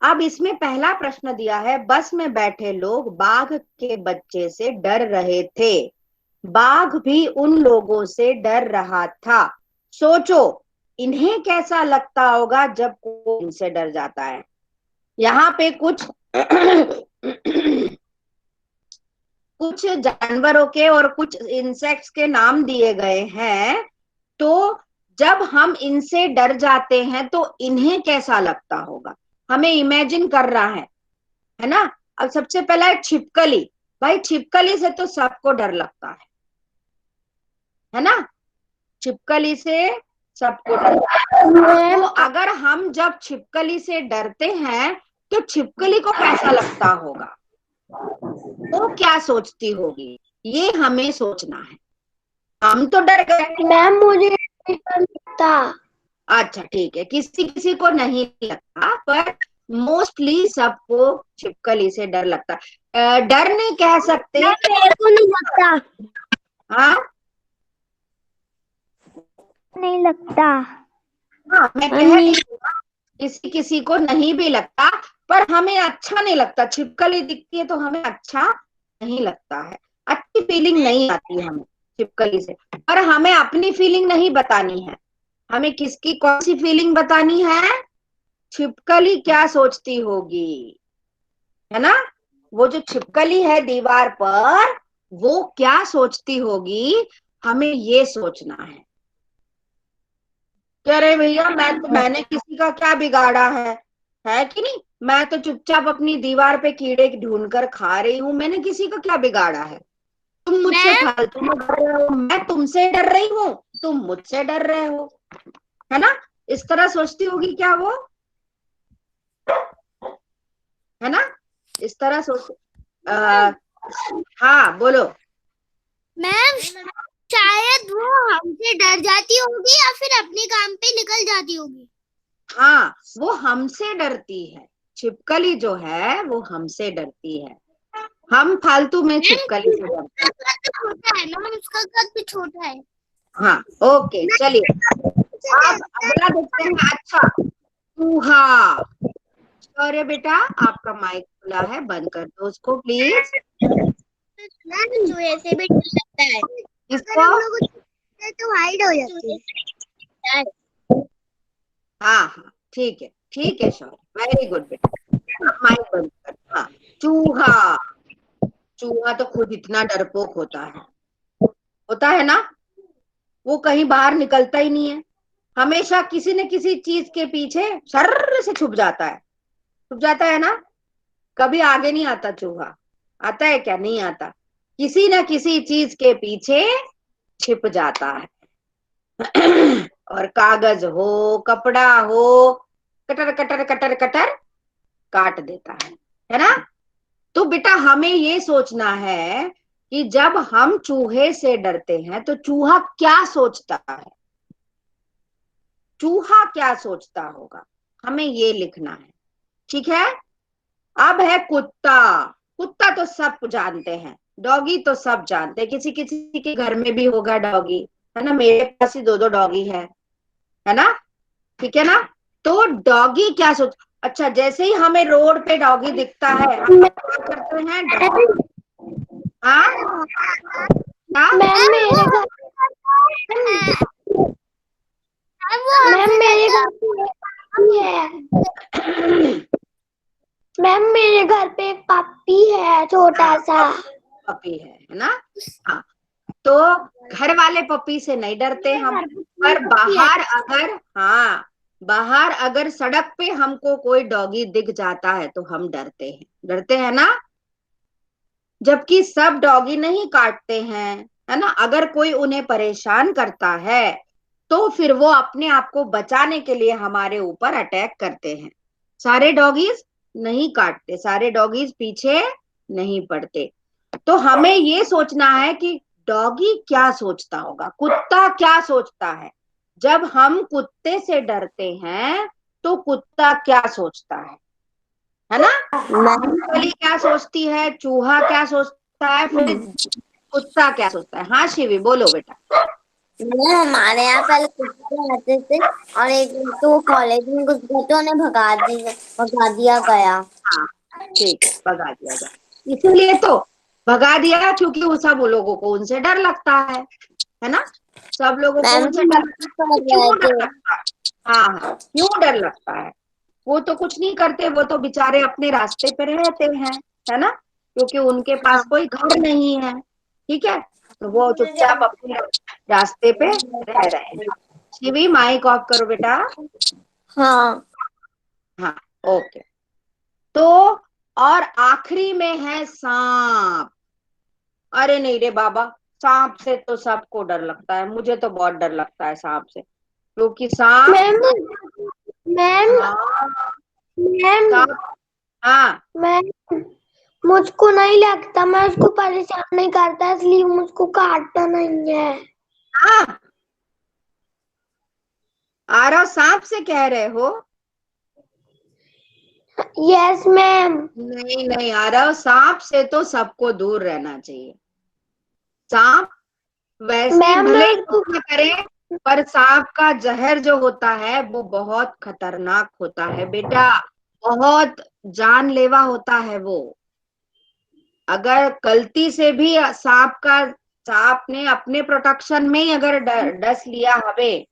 अब इसमें पहला प्रश्न दिया है, बस में बैठे लोग बाघ के बच्चे से डर रहे थे, बाघ भी उन लोगों से डर रहा था। सोचो इन्हें कैसा लगता होगा जब कोई इनसे डर जाता है। यहाँ पे कुछ कुछ जानवरों के और कुछ इंसेक्ट्स के नाम दिए गए हैं। तो जब हम इनसे डर जाते हैं तो इन्हें कैसा लगता होगा, हमें इमेजिन कर रहा है ना। अब सबसे पहला है छिपकली। भाई छिपकली से तो सबको डर लगता है ना, छिपकली से सबको डर लगता है। तो अगर हम जब छिपकली से डरते हैं तो छिपकली को कैसा लगता होगा, वो क्या सोचती होगी, ये हमें सोचना है। हम तो डर गए। मैम मुझे नहीं डर लगता। अच्छा ठीक है, किसी किसी को नहीं लगता, पर मोस्टली सबको छिपकली से डर लगता। डर नहीं कह सकते। मैम मेरे को नहीं लगता। हाँ नहीं लगता। हाँ, मैं कह रही हूँ ना, किसी किसी को नहीं भी लगता, पर हमें अच्छा नहीं लगता। छिपकली दिखती है तो हमें अच्छा नहीं लगता है, अच्छी फीलिंग नहीं आती है हमें छिपकली से। पर हमें अपनी फीलिंग नहीं बतानी है, हमें किसकी कौन सी फीलिंग बतानी है, छिपकली क्या सोचती होगी, है ना। वो जो छिपकली है दीवार पर, वो क्या सोचती होगी, हमें ये सोचना है। अरे भैया, मैंने किसी का क्या बिगाड़ा है कि नहीं। मैं तो चुपचाप अपनी दीवार पे कीड़े ढूंढ कर खा रही हूँ, मैंने किसी का क्या बिगाड़ा है। तुम मुझसे मैम फालतू में डर रहे हो, मैं तुमसे डर रही हूँ, तुम मुझसे डर रहे हो, है ना। इस तरह सोचती होगी क्या वो, है ना, इस तरह सोच। आ, हाँ बोलो। मैम शायद वो हमसे डर जाती होगी या फिर अपने काम पे निकल जाती होगी। हाँ, वो हमसे डरती है, छिपकली जो है वो हमसे डरती है। हम फालतू में छिपकली से डरते हैं। छोटा है ना, उसका कद भी छोटा है। हाँ ओके चलिए, अब अगला देखते हैं। अच्छा, चूहा। अरे बेटा, आपका माइक खुला है, बंद कर दो उसको प्लीज। चूहे से भी डर लगता है। इसको, हम लोग तो हाइड हो जाते हैं। हाँ हाँ ठीक है शौर्य, वेरी गुड बेटा। अब माइक बंद कर। हाँ, चूहा। चूहा तो खुद इतना डरपोक होता है ना, वो कहीं बाहर निकलता ही नहीं है, हमेशा किसी न किसी चीज के पीछे शर्र से छुप जाता है ना, कभी आगे नहीं आता चूहा। आता है क्या? नहीं आता, किसी न किसी चीज के पीछे छिप जाता है। और कागज हो, कपड़ा हो, कटर कटर कटर कटर काट देता है ना। तो बेटा हमें ये सोचना है कि जब हम चूहे से डरते हैं तो चूहा क्या सोचता है, चूहा क्या सोचता होगा, हमें ये लिखना है। ठीक है। अब है कुत्ता। कुत्ता तो सब जानते हैं, डॉगी तो सब जानते हैं, किसी किसी के घर में भी होगा डॉगी, है ना, मेरे पास ही दो दो डॉगी है ना। ठीक है ना। तो डॉगी क्या सोच, अच्छा जैसे ही हमें रोड पे डॉगी दिखता है हम क्या करते हैं, डर। हाँ, क्या? मैम मेरे घर मैम मेरे घर पे एक पप्पी है। मैम मेरे घर पे एक पप्पी है, छोटा सा। पपी है ना। हाँ, तो घर वाले पपी से नहीं डरते हम, पर बाहर अगर, हाँ, बाहर अगर सड़क पे हमको कोई डॉगी दिख जाता है तो हम डरते हैं ना। जबकि सब डॉगी नहीं काटते हैं, है ना, अगर कोई उन्हें परेशान करता है तो फिर वो अपने आप को बचाने के लिए हमारे ऊपर अटैक करते हैं। सारे डॉगीज नहीं काटते, सारे डॉगीज पीछे नहीं पड़ते। तो हमें ये सोचना है कि डॉगी क्या सोचता होगा, कुत्ता क्या सोचता है। जब हम कुत्ते से डरते हैं तो कुत्ता क्या सोचता है ना। छिपकली क्या सोचती है, चूहा क्या सोचता है, फिर कुत्ता क्या सोचता है। हाँ शिवी बोलो बेटा। हमारे यहाँ पहले कुत्ते आते थे, और एक तो वो कॉलेज में घुस गए तो उन्हें भगा दिया गया। हाँ ठीक है, भगा दिया गया, इसीलिए तो भगा दिया क्योंकि वो सब लोगों को उनसे डर लगता है ना। सब लोगों को मैम उनसे भी डर मस्ती लगता है, कर तो रहे क्यों डर थे। लगता है। हाँ हाँ, क्यों डर लगता है, वो तो कुछ नहीं करते, वो तो बेचारे अपने रास्ते पे रहते हैं, है ना, क्योंकि उनके पास कोई घर नहीं है। ठीक है, तो वो चुपचाप अपने रास्ते पे रह रहे हैं। शिवी माइक ऑफ करो बेटा। हाँ। हाँ ओके। तो और आखिरी में है सांप। अरे नहीं रे बाबा, सांप से तो सबको डर लगता है, मुझे तो बहुत डर लगता है सांप से, क्योंकि सांप, मैम मैम हाँ, मैम सांप, हाँ मैम मुझको नहीं लगता, मैं उसको परेशान नहीं करता, इसलिए मुझको काटता नहीं है। हाँ, आरव सांप से कह रहे हो? Yes ma'am. नहीं नहीं आरव, सांप से तो सबको दूर रहना चाहिए। सांप वैसे मैम भले मैं ही उसको कुछ ना करे, पर सांप का जहर जो होता है वो बहुत खतरनाक होता है बेटा, बहुत जानलेवा होता है वो। अगर गलती से भी सांप ने अपने प्रोटेक्शन में ही अगर डस लिया हमें,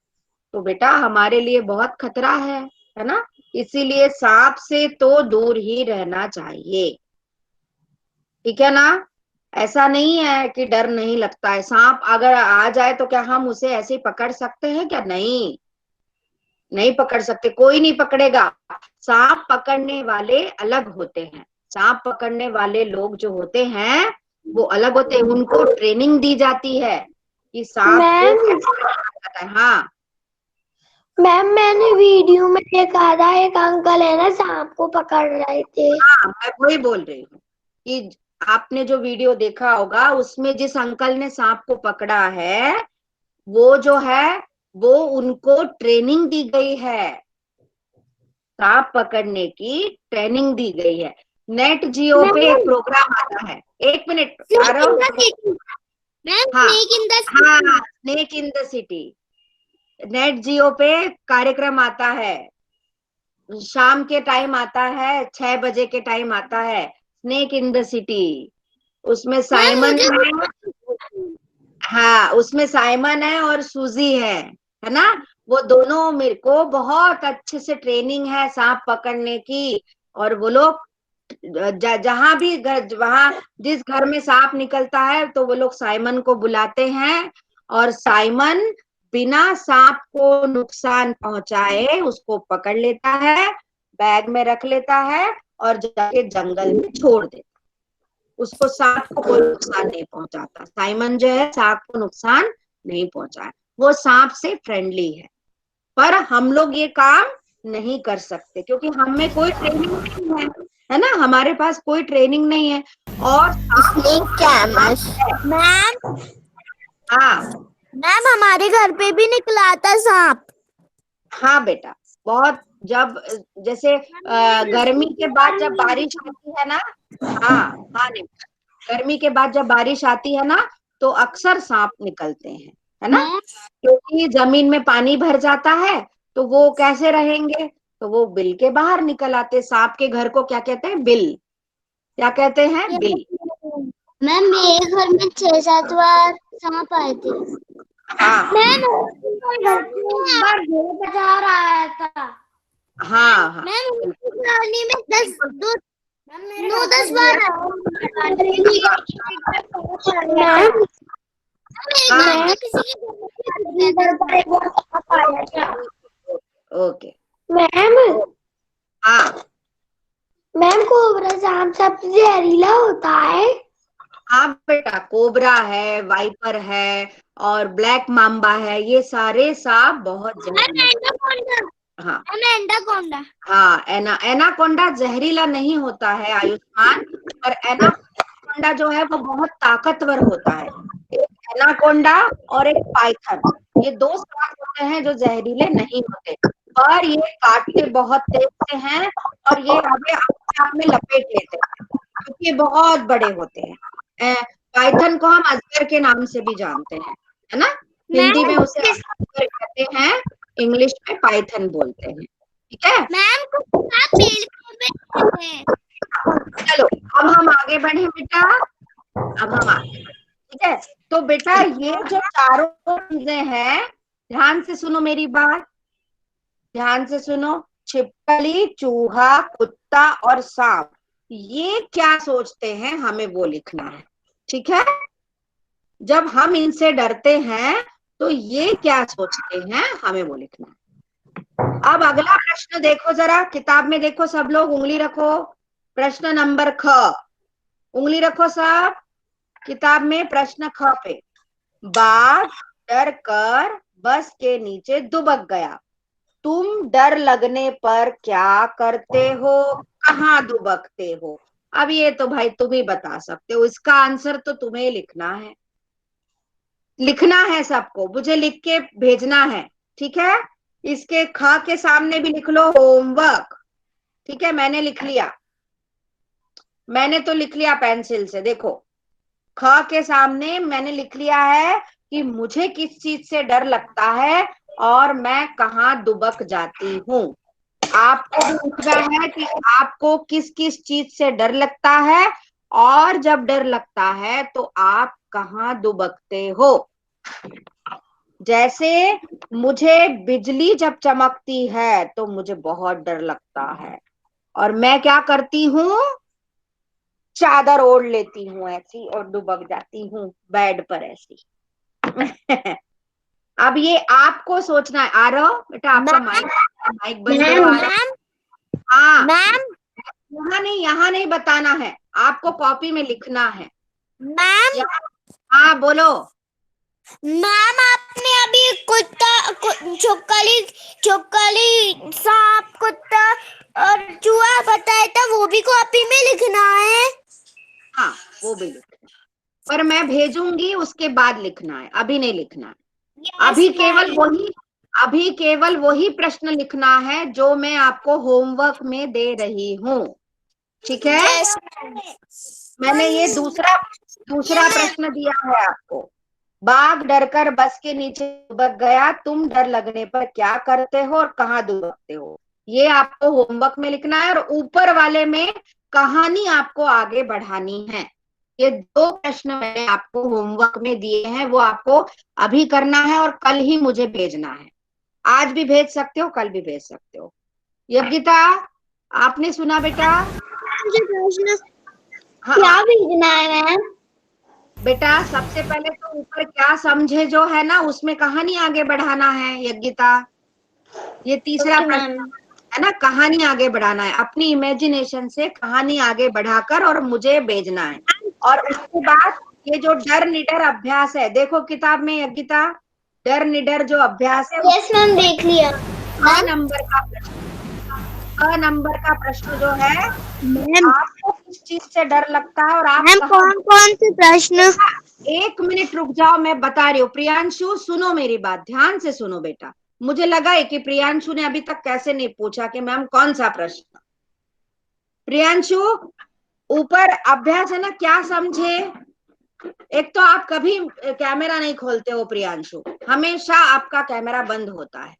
तो बेटा हमारे लिए बहुत खतरा है ना। इसीलिए सांप से तो दूर ही रहना चाहिए। ठीक है ना। ऐसा नहीं है कि डर नहीं लगता है, सांप अगर आ जाए तो क्या हम उसे ऐसे ही पकड़ सकते हैं क्या? नहीं, नहीं पकड़ सकते, कोई नहीं पकड़ेगा। सांप पकड़ने वाले अलग होते हैं, सांप पकड़ने वाले लोग जो होते हैं वो अलग होते हैं, उनको ट्रेनिंग दी जाती है कि सांप को मैम कैसे पकड़ा जाता है। हाँ मैम मैंने वीडियो में देखा था, एक अंकल है ना सांप को पकड़ रहे थे। हाँ, मैं वही बोल रही हूँ कि आपने जो वीडियो देखा होगा उसमें जिस अंकल ने सांप को पकड़ा है, वो जो है, वो उनको ट्रेनिंग दी गई है, सांप पकड़ने की ट्रेनिंग दी गई है। नेट जियो पे एक प्रोग्राम आता है, 1 मिनट आ रहा हूँ। हाँ हाँ, snake in the city, Nat Geo पे कार्यक्रम आता है, शाम के टाइम आता है, 6 बजे के टाइम आता है, स्नेक इन द सिटी। उसमें साइमन है, हाँ उसमें साइमन है और सूजी है ना। वो दोनों मेरे को बहुत अच्छे से ट्रेनिंग है सांप पकड़ने की। और वो लोग जहां भी घर, वहां जिस घर में सांप निकलता है तो वो लोग साइमन को बुलाते हैं, और साइमन बिना सांप को नुकसान पहुंचाए उसको पकड़ लेता है, बैग में रख लेता है और जाके जंगल में छोड़ देता है। उसको सांप को कोई नुकसान नहीं पहुंचाता, साइमन जो है सांप को नुकसान नहीं पहुंचाए, वो सांप से फ्रेंडली है। पर हम लोग ये काम नहीं कर सकते क्योंकि हम में कोई ट्रेनिंग नहीं है ना, हमारे पास कोई ट्रेनिंग नहीं है। और स्नेक क्या है मैम? हाँ मैम हमारे घर पे भी निकला था सांप। हाँ बेटा, बहुत जब जैसे गर्मी के बाद जब बारिश आती है ना, हाँ हाँ नहीं, गर्मी के बाद जब बारिश आती है ना तो अक्सर सांप निकलते हैं, है ना, क्योंकि जमीन में पानी भर जाता है। तो वो कैसे रहेंगे, तो वो बिल के बाहर निकल आते। सांप के घर को क्या कहते हैं, बिल, क्या कहते हैं, बिल। मैम मेरे घर में 6-7 बार सांप आए थे। हाँ मैम एक बार घेरे बाजार आया था। हाँ हाँ मैम बिल्कुल। कॉलोनी में 9-10 बार मैम हाँ किसी के ओके। मैम हाँ मैम कोबरा सांप सबसे जहरीला होता है। हाँ बेटा, कोबरा है, वाइपर है और ब्लैक माम्बा है, ये सारे सांप बहुत जहरीले। हाँ एनाकोंडा। हाँ, एनाकोंडा जहरीला नहीं होता है आयुष्मान, पर एनाकोंडा जो है वो बहुत ताकतवर होता है। एक एनाकोंडा और एक पाइथन, ये दो सांप होते हैं जो जहरीले नहीं होते, पर ये काटते बहुत तेज से हैं और ये हमें अपने आप में लपेट लेते हैं क्योंकि ये बहुत बड़े होते हैं। पाइथन को हम अजगर के नाम से भी जानते हैं, है ना, हिंदी में उसे अजगर कहते हैं, इंग्लिश में पाइथन बोलते हैं, ठीक है। मैम कुछ सांप पेड़ पे हैं। चलो अब हम आगे बढ़े बेटा, अब हम आगे बढ़े, ठीक है। तो बेटा ये जो चारों चीजें हैं, ध्यान से सुनो मेरी बात, ध्यान से सुनो। छिपकली, चूहा, कुत्ता और सांप, ये क्या सोचते हैं हमें वो लिखना है, ठीक है। जब हम इनसे डरते हैं तो ये क्या सोचते हैं हमें वो लिखना है। अब अगला प्रश्न देखो जरा, किताब में देखो सब लोग, उंगली रखो, प्रश्न नंबर ख, उंगली रखो सब किताब में, प्रश्न ख पे। बाघ डर कर बस के नीचे दुबक गया, तुम डर लगने पर क्या करते हो, कहाँ दुबकते हो। अब ये तो भाई तुम ही बता सकते हो, इसका आंसर तो तुम्हें लिखना है, लिखना है सबको, मुझे लिख के भेजना है, ठीक है। इसके ख के सामने भी लिख लो होमवर्क, ठीक है। मैंने लिख लिया, मैंने तो लिख लिया पेंसिल से, देखो ख के सामने मैंने लिख लिया है कि मुझे किस चीज से डर लगता है और मैं कहाँ दुबक जाती हूँ। आपको भी लिखना है कि आपको किस किस चीज से डर लगता है और जब डर लगता है तो आप कहाँ दुबकते हो। जैसे मुझे बिजली जब चमकती है तो मुझे बहुत डर लगता है और मैं क्या करती हूँ, चादर ओढ़ लेती हूँ ऐसी और दुबक जाती हूँ बेड पर ऐसी। अब ये आपको सोचना है, आ रहा हो बेटा, आपका माइक माइक बंद करो, आ रहा। हाँ मैम यहाँ नहीं बताना है, आपको कॉपी में लिखना है। मैम हाँ बोलो। मैम आपने अभी छुपकली सांप कुत्ता और चूहा बताया था, वो भी कॉपी में लिखना है। हाँ वो भी लिखना, पर मैं भेजूंगी उसके बाद लिखना है, अभी नहीं लिखना है। अभी केवल वही प्रश्न लिखना है जो मैं आपको होमवर्क में दे रही हूँ, ठीक है। यस मैंने ये दूसरा प्रश्न दिया है आपको। बाघ डरकर बस के नीचे दुबक गया, तुम डर लगने पर क्या करते हो और कहाँ दुबकते हो। ये आपको होमवर्क में लिखना है और ऊपर वाले में कहानी आपको आगे बढ़ानी है। ये 2 प्रश्न मैंने आपको होमवर्क में दिए हैं, वो आपको अभी करना है और कल ही मुझे भेजना है। आज भी भेज सकते हो, कल भी भेज सकते हो। यज्ञिता, आपने सुना बेटा? मुझे प्रश्न क्या हाँ भेजना है मैम? बेटा, सबसे पहले तो ऊपर क्या समझे जो है ना, उसमें कहानी आगे बढ़ाना है यज्ञिता। ये तीसरा ओके प्रश्न मैम। है ना, कहानी आगे बढ़ाना है, अपनी इमेजिनेशन से कहानी आगे बढ़ाकर और मुझे भेजना है। और उसके बाद ये जो डर निडर अभ्यास है, देखो किताब में यज्ञिता, डर निडर जो अभ्यास है यस मैम, देख लिया क मैम। नंबर का प्रश्न, क नंबर का प्रश्न जो है, मैम आपको किस चीज से डर लगता है और आप मैम कहाँ। कौन कौन से प्रश्न? 1 मिनट रुक जाओ, मैं बता रही हूँ। प्रियांशु सुनो मेरी बात, ध्यान से सुनो बेटा। मुझे लगा है कि प्रियांशु ने अभी तक कैसे नहीं पूछा कि मैम कौन सा प्रश्न। प्रियांशु, ऊपर अभ्यास है ना, क्या समझे? एक तो आप कभी कैमरा नहीं खोलते हो प्रियांशु, हमेशा आपका कैमरा बंद होता है।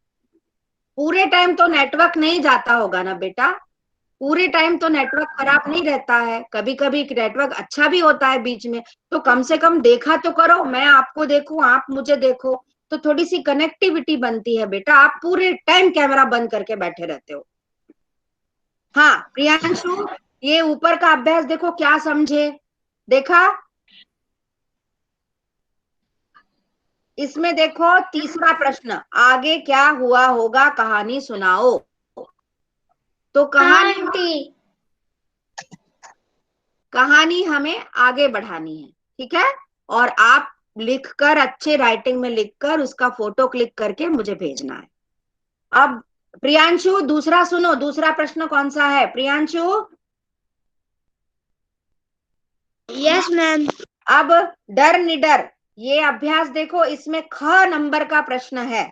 पूरे टाइम तो नेटवर्क नहीं जाता होगा ना बेटा, पूरे टाइम तो नेटवर्क खराब नहीं रहता है, कभी कभी नेटवर्क अच्छा भी होता है बीच में। तो कम से कम देखा तो करो, मैं आपको देखूं, आप मुझे देखो, तो थोड़ी सी कनेक्टिविटी बनती है बेटा। आप पूरे टाइम कैमरा बंद करके बैठे रहते हो। हाँ प्रियांशु, ये ऊपर का अभ्यास देखो, क्या समझे? देखा? इसमें देखो तीसरा प्रश्न, आगे क्या हुआ होगा कहानी सुनाओ। तो हाँ कहानी, आंटी। कहानी हमें आगे बढ़ानी है, ठीक है। और आप लिखकर, अच्छे राइटिंग में लिखकर उसका फोटो क्लिक करके मुझे भेजना है। अब प्रियांशु दूसरा सुनो, दूसरा प्रश्न कौन सा है प्रियांशु? Yes ma'am. अब डर निडर, ये अभ्यास देखो, इसमें ख नंबर का प्रश्न है।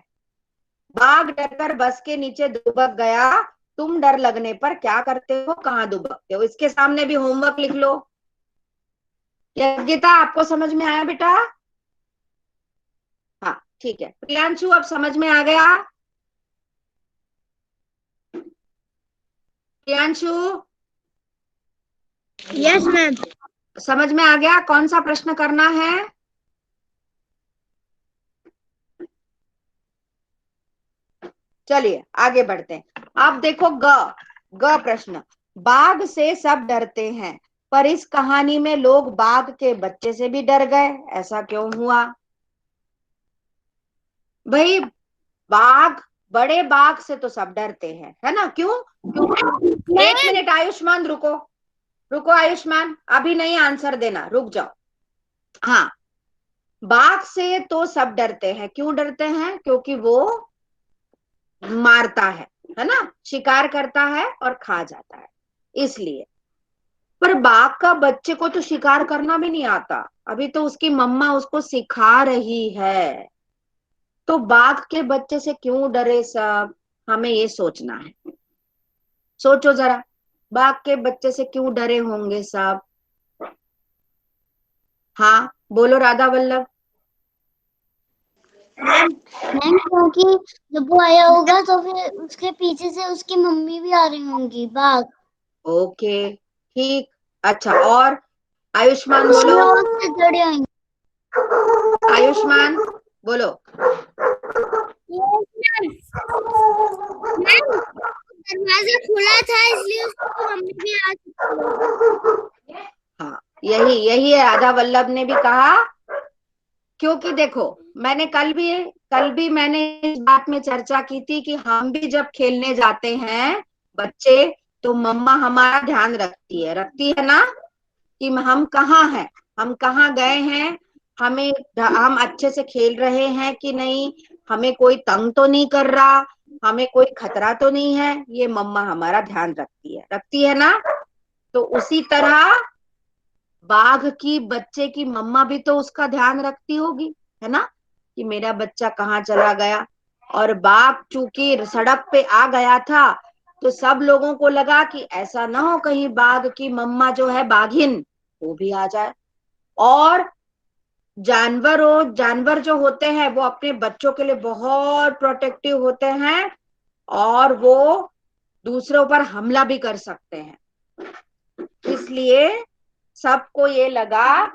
बाघ डरकर बस के नीचे दुबक गया, तुम डर लगने पर क्या करते हो, कहाँ दुबकते हो। इसके सामने भी होमवर्क लिख लो। यज्ञिता, आपको समझ में आया बेटा? हाँ ठीक है। प्रियांशु, अब समझ में आ गया? Priyanshu, yes ma'am. समझ में आ गया कौन सा प्रश्न करना है? चलिए आगे बढ़ते हैं। अब देखो ग प्रश्न, बाघ से सब डरते हैं, पर इस कहानी में लोग बाघ के बच्चे से भी डर गए, ऐसा क्यों हुआ? भाई, बाघ, बड़े बाघ से तो सब डरते हैं, है ना, क्यों? क्योंकि 1 मिनट आयुष्मान, रुको रुको आयुष्मान, अभी नहीं आंसर देना, रुक जाओ। हाँ, बाघ से तो सब डरते हैं, क्यों डरते हैं? क्योंकि वो मारता है ना, शिकार करता है और खा जाता है, इसलिए। पर बाघ का बच्चे को तो शिकार करना भी नहीं आता, अभी तो उसकी मम्मा उसको सिखा रही है। तो बाघ के बच्चे से क्यों डरे सब, हमें ये सोचना है। सोचो जरा, बाघ के बच्चे से क्यों डरे होंगे सब? हाँ बोलो राधा वल्लभ। मैम मैम क्योंकि जब वो आया होगा तो फिर उसके पीछे से उसकी मम्मी भी आ रही होंगी बाघ। ओके ठीक, अच्छा, और आयुष्मान बोलो। इसलिए वो उससे जड़े होंगे। आयुष्मान बोलो। मैम दरवाजा खुला था इसलिए उसकी मम्मी भी आ सकती है। हाँ, यही यही है, राधा वल्लभ ने भी कहा। क्योंकि देखो, मैंने कल भी मैंने इस बात में चर्चा की थी कि हम भी जब खेलने जाते हैं बच्चे, तो मम्मा हमारा ध्यान रखती है ना, कि हम कहाँ हैं, हम कहाँ गए हैं, हमें, हम अच्छे से खेल रहे हैं कि नहीं, हमें कोई तंग तो नहीं कर रहा, हमें कोई खतरा तो नहीं है, ये मम्मा हमारा ध्यान रखती है ना। तो उसी तरह बाघ की बच्चे की मम्मा भी तो उसका ध्यान रखती होगी, है ना, कि मेरा बच्चा कहाँ चला गया। और बाघ चूंकि सड़क पे आ गया था, तो सब लोगों को लगा कि ऐसा ना हो कहीं बाघ की मम्मा जो है बाघिन वो भी आ जाए। और जानवर जो होते हैं वो अपने बच्चों के लिए बहुत प्रोटेक्टिव होते हैं और वो दूसरों पर हमला भी कर सकते हैं। इसलिए सबको ये लगा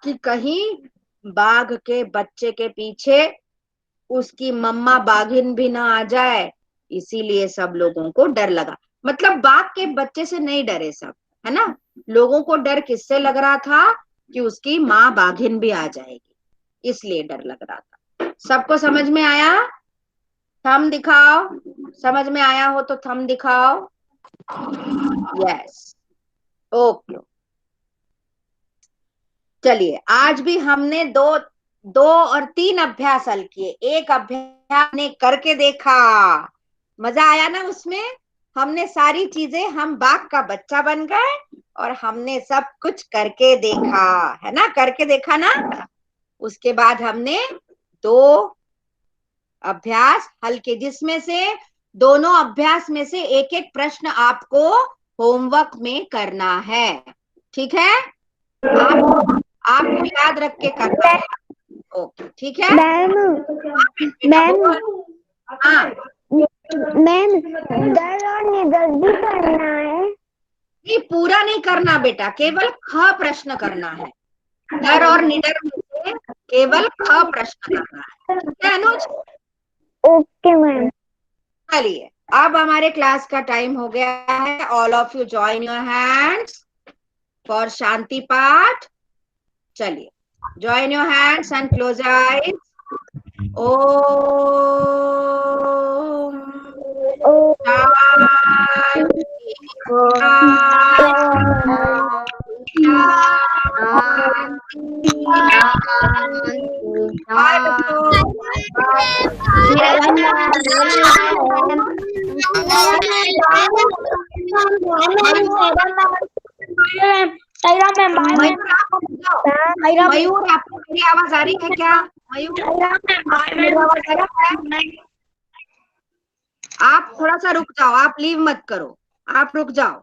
कि कहीं बाघ के बच्चे के पीछे उसकी मम्मा बाघिन भी ना आ जाए, इसीलिए सब लोगों को डर लगा। मतलब बाघ के बच्चे से नहीं डरे सब, है ना। लोगों को डर किससे लग रहा था कि उसकी माँ बाघिन भी आ जाएगी, इसलिए डर लग रहा था। सबको समझ में आया? थंब दिखाओ, समझ में आया हो तो थंब दिखाओ। Yes, okay. चलिए, आज भी हमने दो और 3 अभ्यास हल किए। एक अभ्यास ने करके देखा, मजा आया ना उसमें। हमने सारी चीजें, हम बाघ का बच्चा बन गए और हमने सब कुछ करके देखा, है ना, करके देखा ना। उसके बाद हमने 2 अभ्यास हल किए, जिसमें से दोनों अभ्यास में से एक एक प्रश्न आपको होमवर्क में करना है, ठीक है। आपको याद रख के करना है। ओके, ठीक है। मैम बेटा मैम बोल। हाँ, मैम दर और निदर भी करना है। ये पूरा नहीं करना बेटा, केवल ख प्रश्न करना है। डर और निडर में से केवल ख प्रश्न करना है, ठीक है अनुज। Okay ma'am. चलिए, अब हमारे क्लास का टाइम हो गया है। All of you join your hands for shanti path. चलिए, join your hands and close your eyes. ओम शांति मयूर, आपको मेरी आवाज आ रही है क्या? मयूर, मेरी आवाज आ रही है? आप थोड़ा सा रुक जाओ, आप लीव मत करो, आप रुक जाओ।